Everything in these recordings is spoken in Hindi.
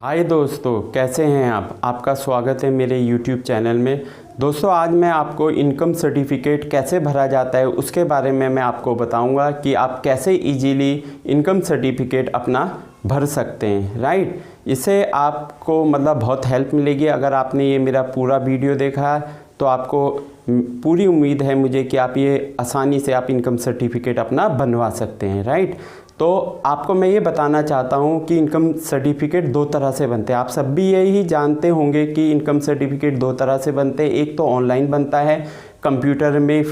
हाय दोस्तों, कैसे हैं आप। आपका स्वागत है मेरे YouTube चैनल में। दोस्तों, आज मैं आपको इनकम सर्टिफिकेट कैसे भरा जाता है उसके बारे में मैं आपको बताऊंगा कि आप कैसे इजीली इनकम सर्टिफिकेट अपना भर सकते हैं। राइट, इससे आपको बहुत हेल्प मिलेगी। अगर आपने ये मेरा पूरा वीडियो देखा तो आपको पूरी उम्मीद है मुझे कि आप ये आसानी से आप इनकम सर्टिफिकेट अपना बनवा सकते हैं। राइट, तो आपको मैं ये बताना चाहता हूँ कि इनकम सर्टिफिकेट दो तरह से बनते हैं। आप सब भी यही जानते होंगे कि इनकम सर्टिफिकेट दो तरह से बनते हैं। एक तो ऑनलाइन बनता है कंप्यूटर में,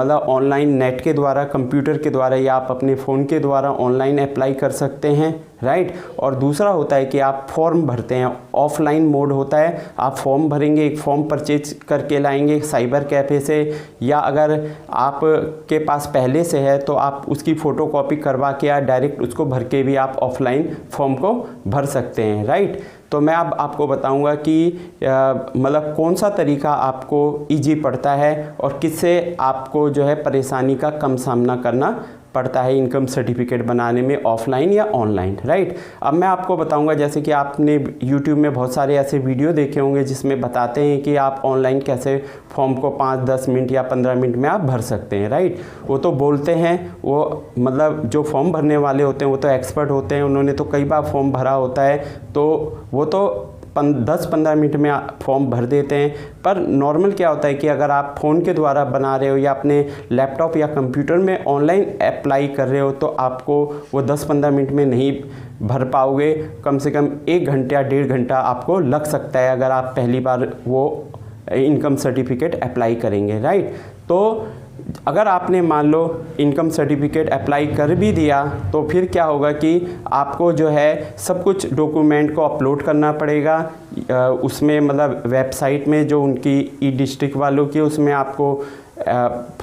ऑनलाइन नेट के द्वारा, कंप्यूटर के द्वारा, या आप अपने फ़ोन के द्वारा ऑनलाइन अप्लाई कर सकते हैं। राइट, और दूसरा होता है कि आप फॉर्म भरते हैं। ऑफलाइन मोड होता है, आप फॉर्म भरेंगे, एक फॉर्म परचेज करके लाएंगे साइबर कैफ़े से, या अगर आप के पास पहले से है तो आप उसकी फ़ोटोकॉपी करवा के या डायरेक्ट उसको भर के भी आप ऑफलाइन फॉर्म को भर सकते हैं। राइट, तो मैं अब आपको बताऊंगा कि कौन सा तरीका आपको इजी पड़ता है और किससे आपको जो है परेशानी का कम सामना करना पड़ता है इनकम सर्टिफिकेट बनाने में, ऑफलाइन या ऑनलाइन। राइट, अब मैं आपको बताऊंगा, जैसे कि आपने YouTube में बहुत सारे ऐसे वीडियो देखे होंगे जिसमें बताते हैं कि आप ऑनलाइन कैसे फॉर्म को 5-10 मिनट या 15 मिनट में आप भर सकते हैं। राइट, वो तो बोलते हैं, वो जो फॉर्म भरने वाले होते हैं वो तो एक्सपर्ट होते हैं, उन्होंने तो कई बार फॉर्म भरा होता है, तो वो तो 10-15 मिनट में फॉर्म भर देते हैं। पर नॉर्मल क्या होता है कि अगर आप फ़ोन के द्वारा बना रहे हो या अपने लैपटॉप या कंप्यूटर में ऑनलाइन अप्लाई कर रहे हो तो आपको वो 10-15 मिनट में नहीं भर पाओगे। कम से कम 1 घंटा 1.5 घंटा आपको लग सकता है अगर आप पहली बार वो इनकम सर्टिफिकेट अप्लाई करेंगे। राइट, तो अगर आपने मान लो इनकम सर्टिफिकेट अप्लाई कर भी दिया तो फिर क्या होगा कि आपको जो है सब कुछ डॉक्यूमेंट को अपलोड करना पड़ेगा उसमें, वेबसाइट में जो उनकी ई डिस्ट्रिक्ट वालों की, उसमें आपको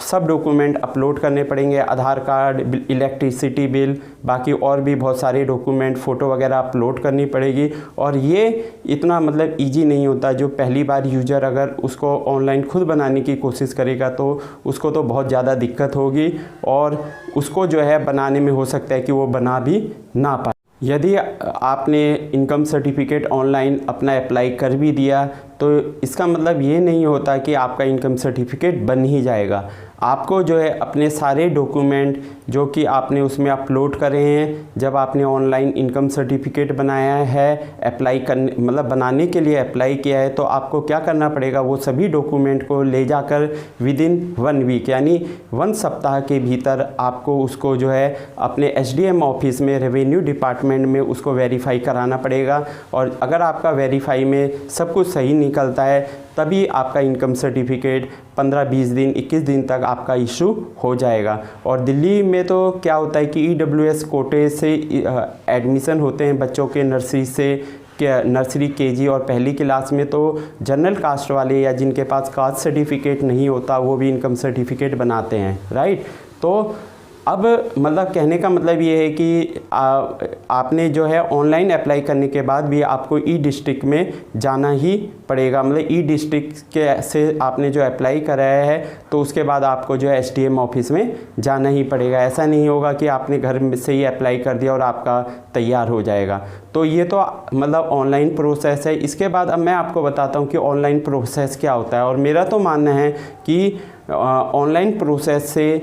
सब डॉक्यूमेंट अपलोड करने पड़ेंगे। आधार कार्ड, इलेक्ट्रिसिटी बिल, बाकी और भी बहुत सारे डॉक्यूमेंट, फ़ोटो वगैरह अपलोड करनी पड़ेगी। और ये इतना इजी नहीं होता। जो पहली बार यूज़र अगर उसको ऑनलाइन खुद बनाने की कोशिश करेगा तो उसको तो बहुत ज़्यादा दिक्कत होगी और उसको जो है बनाने में हो सकता है कि वो बना भी ना पाए। यदि आपने इनकम सर्टिफिकेट ऑनलाइन अपना अप्लाई कर भी दिया तो इसका ये नहीं होता कि आपका इनकम सर्टिफिकेट बन ही जाएगा। आपको जो है अपने सारे डॉक्यूमेंट जो कि आपने उसमें अपलोड करे हैं, जब आपने ऑनलाइन इनकम सर्टिफिकेट बनाया है, अप्लाई करने बनाने के लिए अप्लाई किया है, तो आपको क्या करना पड़ेगा, वो सभी डॉक्यूमेंट को ले जाकर विदिन 1 वीक यानी 1 सप्ताह के भीतर आपको उसको जो है अपने SDM ऑफिस में, रेवेन्यू डिपार्टमेंट में उसको वेरीफाई कराना पड़ेगा। और अगर आपका वेरीफाई में सब कुछ सही निकलता है तभी आपका इनकम सर्टिफिकेट 15-20 दिन, 21 दिन तक आपका इशू हो जाएगा। और दिल्ली में तो क्या होता है कि EWS कोटे से एडमिशन होते हैं बच्चों के नर्सरी KG और पहली क्लास में, तो जनरल कास्ट वाले या जिनके पास कास्ट सर्टिफिकेट नहीं होता वो भी इनकम सर्टिफिकेट बनाते हैं। राइट, तो अब कहने का ये है कि आपने जो है ऑनलाइन अप्लाई करने के बाद भी आपको ई डिस्ट्रिक्ट में जाना ही पड़ेगा। ई डिस्ट्रिक्ट के से आपने जो अप्लाई कराया है तो उसके बाद आपको जो है SDM ऑफिस में जाना ही पड़ेगा। ऐसा नहीं होगा कि आपने घर में से ही अप्लाई कर दिया और आपका तैयार हो जाएगा। तो ये तो ऑनलाइन प्रोसेस है। इसके बाद अब मैं आपको बताता हूँ कि ऑनलाइन प्रोसेस क्या होता है। और मेरा तो मानना है कि ऑनलाइन प्रोसेस से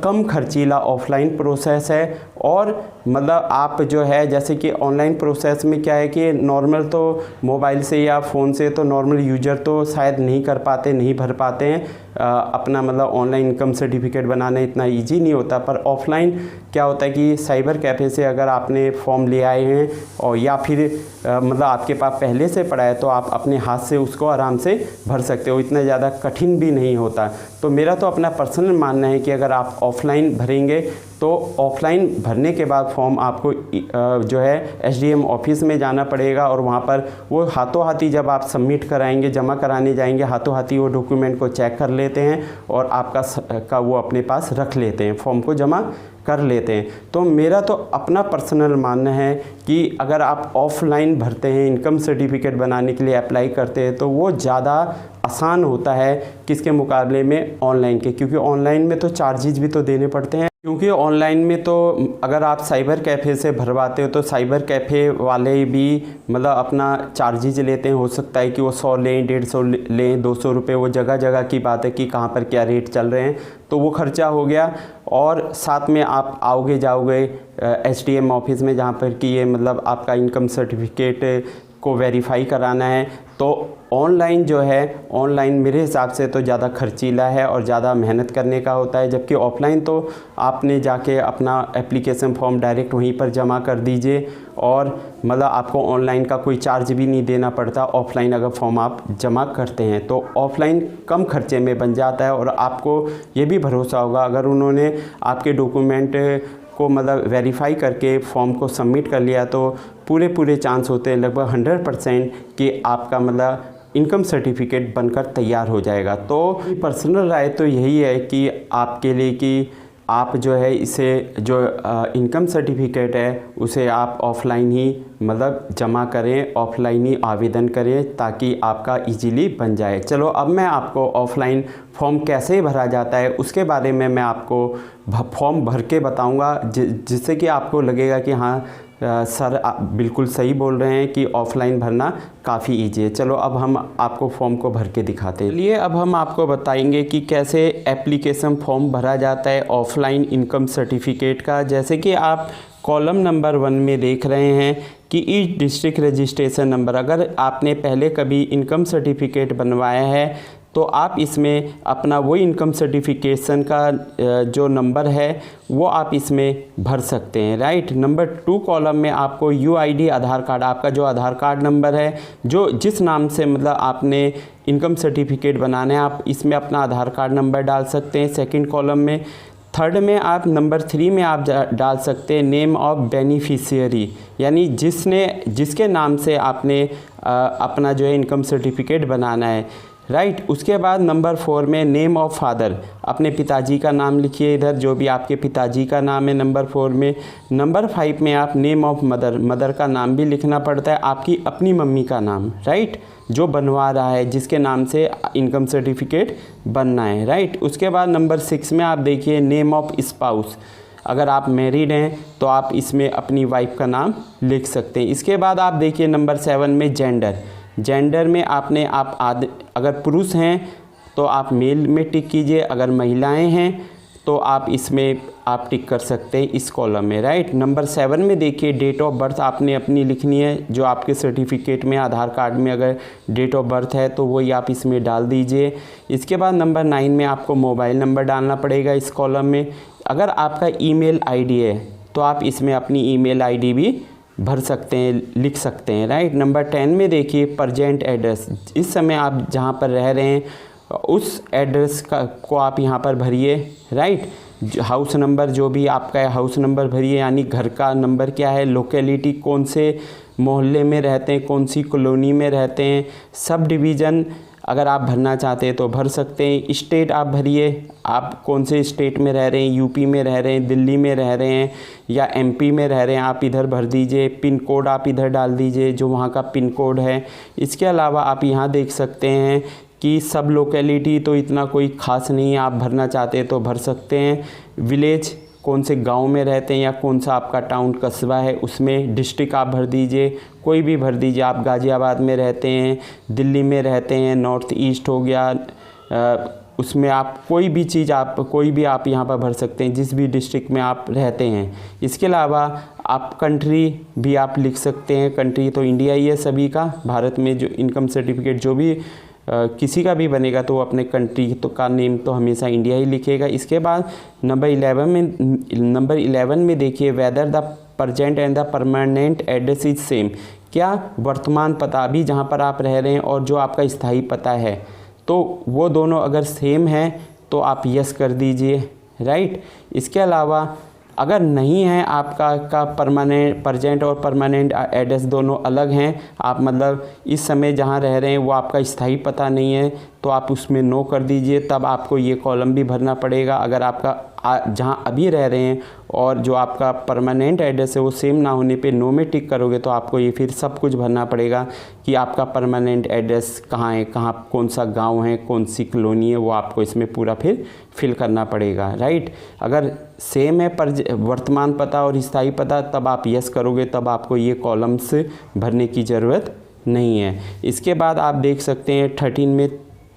कम खर्चीला ऑफलाइन प्रोसेस है। और आप जो है जैसे कि ऑनलाइन प्रोसेस में क्या है कि नॉर्मल तो मोबाइल से या फ़ोन से तो नॉर्मल यूज़र तो शायद नहीं कर पाते, नहीं भर पाते हैं अपना ऑनलाइन इनकम सर्टिफिकेट बनाना इतना इजी नहीं होता। पर ऑफलाइन क्या होता है कि साइबर कैफ़े से अगर आपने फॉर्म ले आए हैं और या फिर आपके पास पहले से पड़ा है तो आप अपने हाथ से उसको आराम से भर सकते हो, इतना ज़्यादा कठिन भी नहीं होता। तो मेरा तो अपना पर्सनल मानना है कि अगर आप ऑफलाइन भरेंगे तो ऑफलाइन भरने के बाद फॉर्म आपको जो है SDM ऑफिस में जाना पड़ेगा और वहाँ पर वो हाथों हाथी जब आप सबमिट कराएंगे, जमा कराने जाएंगे, हाथों हाथी वो डॉक्यूमेंट को चेक कर लेते हैं और आपका वो अपने पास रख लेते हैं, फॉर्म को जमा कर लेते हैं। तो मेरा तो अपना पर्सनल मानना है कि अगर आप ऑफलाइन भरते हैं, इनकम सर्टिफिकेट बनाने के लिए अप्लाई करते हैं तो वो ज़्यादा आसान होता है किसके मुकाबले में ऑनलाइन के, क्योंकि ऑनलाइन में तो चार्जेज भी तो देने पड़ते हैं। क्योंकि ऑनलाइन में तो अगर आप साइबर कैफ़े से भरवाते हो तो साइबर कैफ़े वाले भी मतलब अपना चार्जेज लेते हैं। हो सकता है कि वो 100 लें, 150 लें, 200 रुपये, वो जगह जगह की बात है कि कहाँ पर क्या रेट चल रहे हैं, तो वो खर्चा हो गया। और साथ में आप आओगे जाओगे SDM ऑफिस में, जहाँ पर कि ये मतलब आपका इनकम सर्टिफिकेट को वेरीफाई कराना है। तो ऑनलाइन जो है, ऑनलाइन मेरे हिसाब से तो ज़्यादा खर्चीला है और ज़्यादा मेहनत करने का होता है, जबकि ऑफ़लाइन तो आपने जाके अपना एप्लीकेशन फॉर्म डायरेक्ट वहीं पर जमा कर दीजिए और मतलब आपको ऑनलाइन का कोई चार्ज भी नहीं देना पड़ता। ऑफ़लाइन अगर फॉर्म आप जमा करते हैं तो ऑफ़लाइन कम खर्चे में बन जाता है और आपको ये भी भरोसा होगा अगर उन्होंने आपके डॉक्यूमेंट को मतलब वेरीफाई करके फॉर्म को सबमिट कर लिया तो पूरे चांस होते हैं, लगभग 100% कि आपका मतलब इनकम सर्टिफिकेट बनकर तैयार हो जाएगा। तो पर्सनल राय तो यही है कि आपके लिए कि आप जो है इसे जो इनकम सर्टिफिकेट है उसे आप ऑफ़लाइन ही मतलब जमा करें, ऑफ़लाइन ही आवेदन करें ताकि आपका इजीली बन जाए। चलो अब मैं आपको ऑफ़लाइन फॉर्म कैसे भरा जाता है उसके बारे में मैं आपको फॉर्म भर के बताऊंगा, जिससे कि आपको लगेगा कि हाँ सर आप बिल्कुल सही बोल रहे हैं कि ऑफ़लाइन भरना काफ़ी ईजी है। चलो अब हम आपको फॉर्म को भर के दिखाते हैं। चलिए अब हम आपको बताएंगे कि कैसे एप्लीकेशन फॉर्म भरा जाता है ऑफ़लाइन इनकम सर्टिफिकेट का। जैसे कि आप कॉलम नंबर 1 में देख रहे हैं कि ईच डिस्ट्रिक्ट रजिस्ट्रेशन नंबर। अगर आपने पहले कभी इनकम सर्टिफिकेट बनवाया है तो आप इसमें अपना वही इनकम सर्टिफिकेशन का जो नंबर है वो आप इसमें भर सकते हैं, राइट। नंबर 2 कॉलम में आपको UID आधार कार्ड, आपका जो आधार कार्ड नंबर है, जो जिस नाम से मतलब आपने इनकम सर्टिफिकेट बनाना है, आप इसमें अपना आधार कार्ड नंबर डाल सकते हैं। सेकंड कॉलम में। थर्ड में आप नंबर 3 में आप डाल सकते हैं नेम ऑफ बेनिफिशियरी, यानी जिसके नाम से आपने अपना जो है इनकम सर्टिफिकेट बनाना है, राइट। उसके बाद नंबर 4 में नेम ऑफ फादर, अपने पिताजी का नाम लिखिए इधर, जो भी आपके पिताजी का नाम है नंबर 4 में। नंबर 5 में आप नेम ऑफ मदर का नाम भी लिखना पड़ता है, आपकी अपनी मम्मी का नाम, राइट, जो बनवा रहा है, जिसके नाम से इनकम सर्टिफिकेट बनना है, राइट। उसके बाद नंबर 6 में आप देखिए नेम ऑफ स्पाउस, अगर आप मैरिड हैं तो आप इसमें अपनी वाइफ का नाम लिख सकते हैं। इसके बाद आप देखिए नंबर 7 में जेंडर में आपने अगर पुरुष हैं तो आप मेल में टिक कीजिए, अगर महिलाएं हैं तो आप इसमें आप टिक कर सकते हैं इस कॉलम में, राइट। नंबर 7 में देखिए डेट ऑफ बर्थ आपने अपनी लिखनी है, जो आपके सर्टिफिकेट में आधार कार्ड में अगर डेट ऑफ बर्थ है तो वही आप इसमें डाल दीजिए। इसके बाद नंबर 9 में आपको मोबाइल नंबर डालना पड़ेगा इस कॉलम में। अगर आपका ईमेल आईडी है तो आप इसमें अपनी ईमेल आईडी भी भर सकते हैं, लिख सकते हैं, राइट। नंबर 10 में देखिए प्रेजेंट एड्रेस, इस समय आप जहाँ पर रह रहे हैं उस एड्रेस को आप यहाँ पर भरिए, राइट। हाउस नंबर, जो भी आपका है हाउस नंबर भरिए, यानी घर का नंबर क्या है, लोकेलिटी कौन से मोहल्ले में रहते हैं, कौन सी कॉलोनी में रहते हैं, सब डिवीज़न अगर आप भरना चाहते हैं तो भर सकते हैं। स्टेट आप भरिए, आप कौन से स्टेट में रह रहे हैं, यूपी में रह रहे हैं, दिल्ली में रह रहे हैं या एमपी में रह रहे हैं, आप इधर भर दीजिए। पिन कोड आप इधर डाल दीजिए, जो वहाँ का पिन कोड है। इसके अलावा आप यहाँ देख सकते हैं कि सब लोकेलिटी तो इतना कोई ख़ास नहीं है, आप भरना चाहते हैं तो भर सकते हैं। विलेज, कौन से गांव में रहते हैं या कौन सा आपका टाउन कस्बा है उसमें। डिस्ट्रिक्ट आप भर दीजिए, कोई भी भर दीजिए, आप गाज़ियाबाद में रहते हैं, दिल्ली में रहते हैं, नॉर्थ ईस्ट हो गया, उसमें आप कोई भी चीज़ आप यहाँ पर भर सकते हैं, जिस भी डिस्ट्रिक्ट में आप रहते हैं। इसके अलावा आप कंट्री भी आप लिख सकते हैं, कंट्री तो इंडिया ही है सभी का, भारत में जो इनकम सर्टिफिकेट जो भी किसी का भी बनेगा तो वो अपने कंट्री तो का नेम तो हमेशा इंडिया ही लिखेगा। इसके बाद नंबर 11 में देखिए whether the present and the permanent address is same, क्या वर्तमान पता अभी जहाँ पर आप रह रहे हैं और जो आपका स्थायी पता है तो वो दोनों अगर सेम है तो आप यस कर दीजिए, राइट। इसके अलावा अगर नहीं है आपका प्रेजेंट और परमानेंट एड्रेस दोनों अलग हैं, आप मतलब इस समय जहाँ रह रहे हैं वो आपका स्थायी पता नहीं है, तो आप उसमें नो कर दीजिए, तब आपको ये कॉलम भी भरना पड़ेगा। अगर आपका जहाँ अभी रह रहे हैं और जो आपका परमानेंट एड्रेस है वो सेम ना होने पे नो में टिक करोगे तो आपको ये फिर सब कुछ भरना पड़ेगा कि आपका परमानेंट एड्रेस कहाँ है, कहाँ कौन सा गांव है, कौन सी कॉलोनी है, वो आपको इसमें पूरा फिर फिल करना पड़ेगा, राइट। अगर सेम है पर वर्तमान पता और स्थायी पता, तब आप यस करोगे, तब आपको ये कॉलम्स भरने की ज़रूरत नहीं है। इसके बाद आप देख सकते हैं 13 में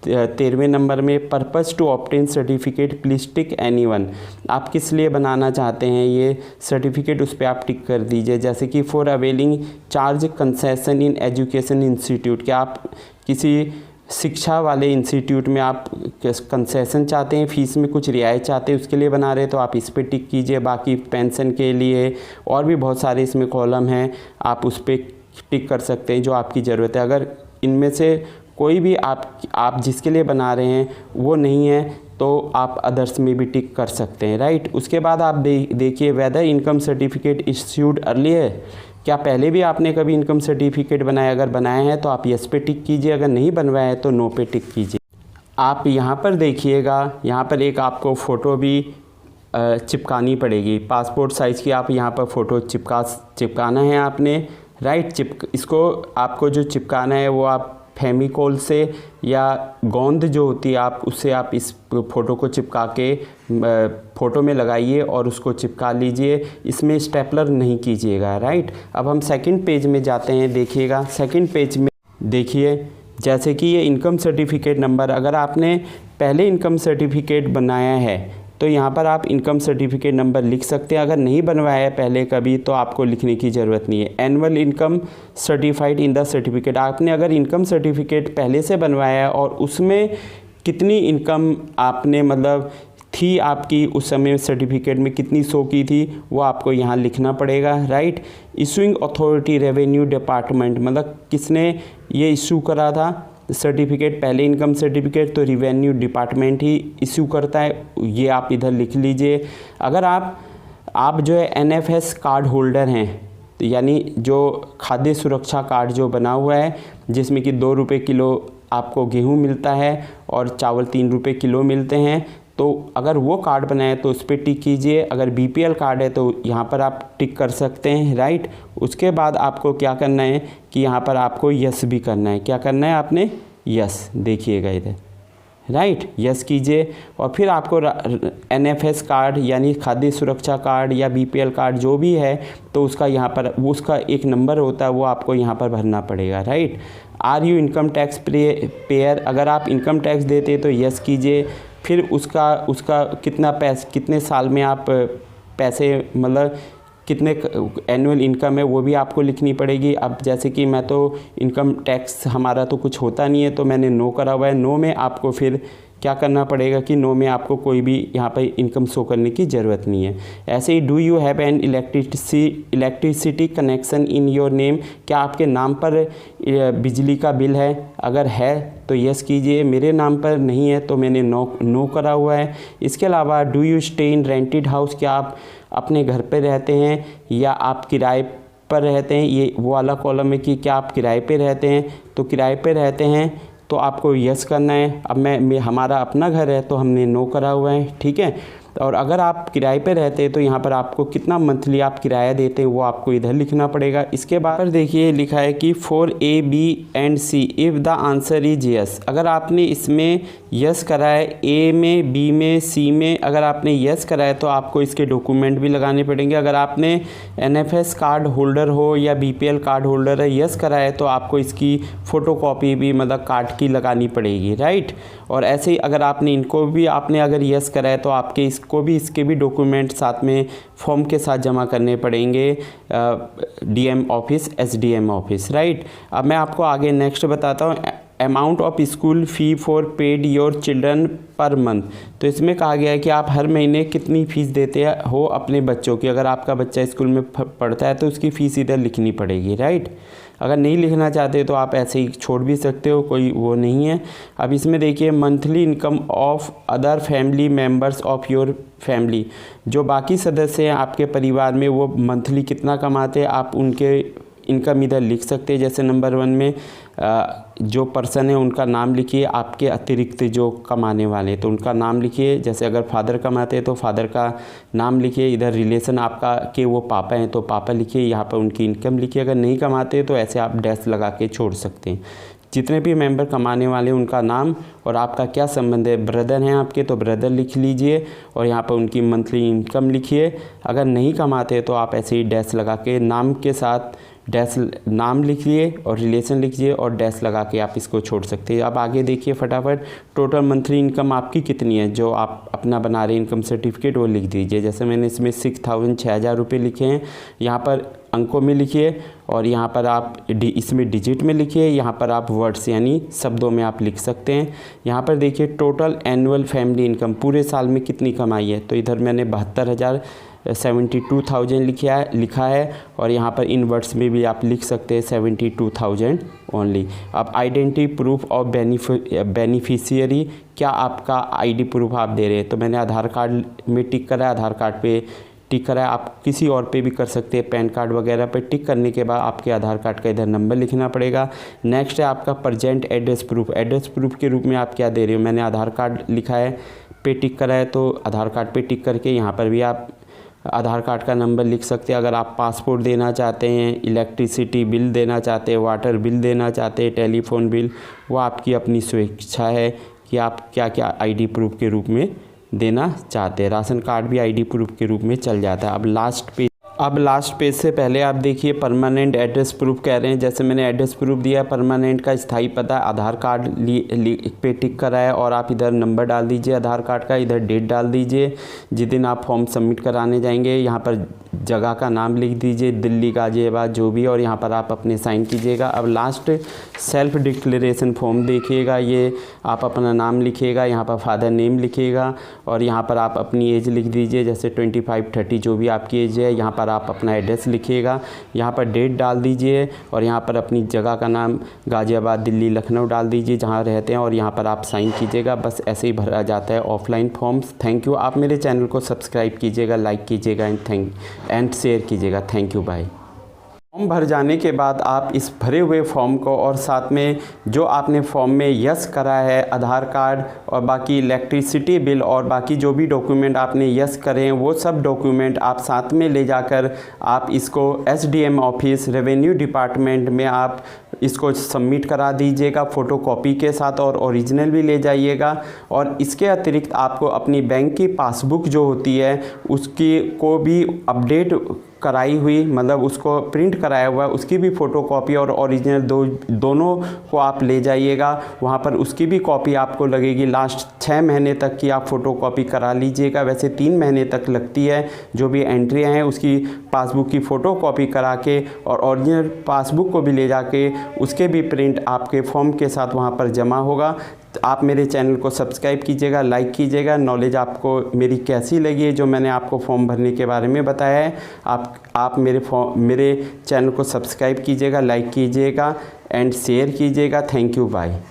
13वें नंबर में purpose to obtain certificate please tick anyone. आप किस लिए बनाना चाहते हैं ये सर्टिफिकेट, उस पर आप टिक कर दीजिए। जैसे कि for availing charge concession in education institute, क्या आप किसी शिक्षा वाले इंस्टीट्यूट में आप कंसेशन चाहते हैं, फ़ीस में कुछ रियायत चाहते हैं, उसके लिए बना रहे हैं तो आप इस पर टिक कीजिए। बाकी पेंशन के लिए और भी बहुत सारे इसमें कॉलम हैं, आप उस पर टिक कर सकते हैं जो आपकी ज़रूरत है। अगर इनमें से कोई भी आप जिसके लिए बना रहे हैं वो नहीं है तो आप अदर्स में भी टिक कर सकते हैं, राइट। उसके बाद आप देखिए whether income certificate issued early है, क्या पहले भी आपने कभी इनकम सर्टिफिकेट बनाया, अगर बनाया है तो आप यस पे टिक कीजिए, अगर नहीं बनवाया है तो नो पे टिक कीजिए। आप यहाँ पर देखिएगा, यहाँ पर एक आपको फ़ोटो भी चिपकानी पड़ेगी, पासपोर्ट साइज़ की। आप यहाँ पर फ़ोटो चिपकाना है आपने, राइट। इसको आपको जो चिपकाना है वो आप फेविकोल से या गोंद जो होती है आप उससे आप इस फ़ोटो को चिपका के फ़ोटो में लगाइए और उसको चिपका लीजिए। इसमें स्टेपलर नहीं कीजिएगा, राइट। अब हम सेकंड पेज में जाते हैं, देखिएगा सेकंड पेज में देखिए जैसे कि ये इनकम सर्टिफिकेट नंबर, अगर आपने पहले इनकम सर्टिफिकेट बनाया है तो यहाँ पर आप इनकम सर्टिफिकेट नंबर लिख सकते हैं। अगर नहीं बनवाया है पहले कभी तो आपको लिखने की ज़रूरत नहीं है। Annual income certified in the certificate, आपने अगर इनकम सर्टिफिकेट पहले से बनवाया है और उसमें कितनी इनकम आपने मतलब थी आपकी उस समय सर्टिफिकेट में कितनी शो की थी वो आपको यहाँ लिखना पड़ेगा, right. Issuing authority revenue department, मतलब किसने ये इशू करा था सर्टिफिकेट, पहले इनकम सर्टिफिकेट तो रिवेन्यू डिपार्टमेंट ही इशू करता है, ये आप इधर लिख लीजिए। अगर आप जो है NFS कार्ड होल्डर हैं, तो यानी जो खाद्य सुरक्षा कार्ड जो बना हुआ है जिसमें कि 2 रुपये किलो आपको गेहूं मिलता है और चावल 3 रुपये किलो मिलते हैं, तो अगर वो कार्ड बनाए तो उस पर टिक कीजिए। अगर BPL कार्ड है तो यहाँ पर आप टिक कर सकते हैं, राइट। उसके बाद आपको क्या करना है कि यहाँ पर आपको यस भी करना है। क्या करना है आपने? यस, देखिएगा इधर, राइट, यस कीजिए। और फिर आपको NFS कार्ड यानी खाद्य सुरक्षा कार्ड या BPL कार्ड जो भी है तो उसका यहाँ पर उसका एक नंबर होता है वो आपको यहाँ पर भरना पड़ेगा, right. Are you income tax payer, अगर आप इनकम टैक्स देते तो यस कीजिए। फिर उसका कितने साल में आप पैसे मतलब कितने एनुअल इनकम है वो भी आपको लिखनी पड़ेगी। अब जैसे कि मैं तो इनकम टैक्स हमारा तो कुछ होता नहीं है तो मैंने नो करा हुआ है। नो में आपको फिर क्या करना पड़ेगा कि नो में आपको कोई भी यहाँ पर इनकम शो करने की ज़रूरत नहीं है। ऐसे ही do you have an electricity connection in your name, क्या आपके नाम पर बिजली का बिल है? अगर है तो यस कीजिए, मेरे नाम पर नहीं है तो मैंने नो करा हुआ है। इसके अलावा do you stay in rented house, क्या आप अपने घर पर रहते हैं या आप किराए पर रहते हैं? ये वो वाला कॉलम है कि क्या आप किराए पे रहते हैं, तो किराए पे रहते हैं तो आपको यस करना है। अब हमारा अपना घर है तो हमने नो करा हुआ है, ठीक है। और अगर आप किराए पे रहते हैं तो यहाँ पर आपको कितना मंथली आप किराया देते हैं वो आपको इधर लिखना पड़ेगा। इसके बाद देखिए लिखा है कि for A, B and C if the answer is yes, अगर आपने इसमें यस करा है A में, B में, C में, अगर आपने यस करा है तो आपको इसके डॉक्यूमेंट भी लगाने पड़ेंगे। अगर आपने NFS कार्ड होल्डर हो या BPL कार्ड होल्डर है, यस करा है तो आपको इसकी फ़ोटोकॉपी भी मतलब कार्ड की लगानी पड़ेगी, राइट। और ऐसे ही अगर आपने इनको भी अगर यस करा है तो आपके इसके भी डॉक्यूमेंट साथ में फॉर्म के साथ जमा करने पड़ेंगे DM office, SDM office, right. अब मैं आपको आगे नेक्स्ट बताता हूँ amount of school fee for paid your children per month. तो इसमें कहा गया है कि आप हर महीने कितनी फ़ीस देते हो अपने बच्चों की। अगर आपका बच्चा स्कूल में पढ़ता है तो उसकी फ़ीस इधर लिखनी पड़ेगी, राइट। अगर नहीं लिखना चाहते तो आप ऐसे ही छोड़ भी सकते हो, कोई वो नहीं है। अब इसमें देखिए monthly income of other family members of your family, जो बाकी सदस्य हैं आपके परिवार में वो मंथली कितना कमाते हैं, आप उनके इनकम इधर लिख सकते हैं। जैसे नंबर 1 में जो पर्सन है उनका नाम लिखिए, आपके अतिरिक्त जो कमाने वाले तो उनका नाम लिखिए। जैसे अगर फादर कमाते हैं तो फादर का नाम लिखिए। इधर रिलेशन आपका कि वो पापा हैं तो पापा लिखिए, यहाँ पर उनकी इनकम लिखिए। अगर नहीं कमाते तो ऐसे आप डैश लगा के छोड़ सकते हैं। जितने भी मेंबर कमाने वाले उनका नाम और आपका क्या संबंध है, ब्रदर हैं आपके तो ब्रदर लिख लीजिए और यहाँ पर उनकी मंथली इनकम लिखिए। अगर नहीं कमाते तो आप ऐसे ही डैश लगा के नाम के साथ डैश नाम लिखिए और रिलेशन लिखिए और डैश लगा के आप इसको छोड़ सकते हैं। अब आगे देखिए फटाफट, टोटल मंथली इनकम आपकी कितनी है जो आप अपना बना रहे इनकम सर्टिफिकेट वो लिख दीजिए। जैसे मैंने इसमें 6,000 रुपये लिखे हैं, यहाँ पर अंकों में लिखिए और यहाँ पर आप इसमें डिजिट में लिखिए, यहाँ पर आप वर्ड्स यानी शब्दों में आप लिख सकते हैं। यहाँ पर देखिए टोटल एनुअल फैमिली इनकम पूरे साल में कितनी कमाई है, तो इधर मैंने 72,072,000 लिखा है और यहाँ पर इन वर्ड्स में भी आप लिख सकते हैं 72,000 ओनली। अब आइडेंटिटी प्रूफ ऑफ बेनिफिशियरी, क्या आपका आईडी प्रूफ आप दे रहे हैं, तो मैंने आधार कार्ड में टिक करा है, आधार कार्ड पे टिक करा है। आप किसी और पे भी कर सकते हैं, पैन कार्ड वगैरह पे टिक करने के बाद आपके आधार कार्ड का इधर नंबर लिखना पड़ेगा। नेक्स्ट है आपका present address proof, address proof के रूप में आप क्या दे रहे हो, मैंने आधार कार्ड लिखा है पे टिक करा है तो आधार कार्ड पे टिक करके यहाँ पर भी आप आधार कार्ड का नंबर लिख सकते हैं। अगर आप पासपोर्ट देना चाहते हैं, इलेक्ट्रिसिटी बिल देना चाहते हैं, वाटर बिल देना चाहते हैं, टेलीफोन बिल, वो आपकी अपनी स्वेच्छा है कि आप क्या क्या आईडी प्रूफ के रूप में देना चाहते हैं। राशन कार्ड भी आईडी प्रूफ के रूप में चल जाता है। अब लास्ट पेज से पहले आप देखिए परमानेंट एड्रेस प्रूफ कह रहे हैं। जैसे मैंने एड्रेस प्रूफ दिया, परमानेंट का स्थायी पता आधार कार्ड पे टिक करा है और आप इधर नंबर डाल दीजिए आधार कार्ड का, इधर डेट डाल दीजिए जिस दिन आप फॉर्म सबमिट कराने जाएंगे। यहाँ पर जगह का नाम लिख दीजिए, दिल्ली गाजियाबाद जो भी, और यहाँ पर आप अपने साइन कीजिएगा। अब लास्ट सेल्फ डिक्लेरेशन फॉर्म देखिएगा, ये आप अपना नाम लिखिएगा, यहाँ पर फादर नेम लिखिएगा और यहाँ पर आप अपनी एज लिख दीजिए, जैसे 25-30 जो भी आपकी एज है। यहाँ पर आप अपना एड्रेस लिखिएगा, यहाँ पर डेट डाल दीजिए और यहाँ पर अपनी जगह का नाम गाजियाबाद, दिल्ली, लखनऊ डाल दीजिए जहाँ रहते हैं और यहाँ पर आप साइन कीजिएगा। बस ऐसे ही भरा जाता है ऑफलाइन फॉर्म्स। Thank you. आप मेरे चैनल को सब्सक्राइब कीजिएगा, लाइक कीजिएगा एंड शेयर कीजिएगा। Thank you, bye. फॉर्म भर जाने के बाद आप इस भरे हुए फॉर्म को और साथ में जो आपने फॉर्म में यस करा है, आधार कार्ड और बाकी इलेक्ट्रिसिटी बिल और बाकी जो भी डॉक्यूमेंट आपने यस करे हैं वो सब डॉक्यूमेंट आप साथ में ले जाकर आप इसको SDM ऑफिस रेवेन्यू डिपार्टमेंट में आप इसको सबमिट करा दीजिएगा फ़ोटोकॉपी के साथ और ओरिजिनल भी ले जाइएगा। और इसके अतिरिक्त आपको अपनी बैंक की पासबुक जो होती है उसकी को भी अपडेट कराई हुई, मतलब उसको प्रिंट कराया हुआ है, उसकी भी फ़ोटोकॉपी और ओरिजिनल दोनों को आप ले जाइएगा। वहाँ पर उसकी भी कॉपी आपको लगेगी। लास्ट 6 महीने तक की आप फ़ोटोकॉपी करा लीजिएगा, वैसे 3 महीने तक लगती है। जो भी एंट्रियाँ हैं उसकी पासबुक की फ़ोटोकॉपी करा के और ओरिजिनल पासबुक को भी ले जाके उसके भी प्रिंट आपके फॉर्म के साथ वहाँ पर जमा होगा। आप मेरे चैनल को सब्सक्राइब कीजिएगा, लाइक कीजिएगा। नॉलेज आपको मेरी कैसी लगी है जो मैंने आपको फॉर्म भरने के बारे में बताया है, आप मेरे चैनल को सब्सक्राइब कीजिएगा, लाइक कीजिएगा एंड शेयर कीजिएगा। Thank you, bye.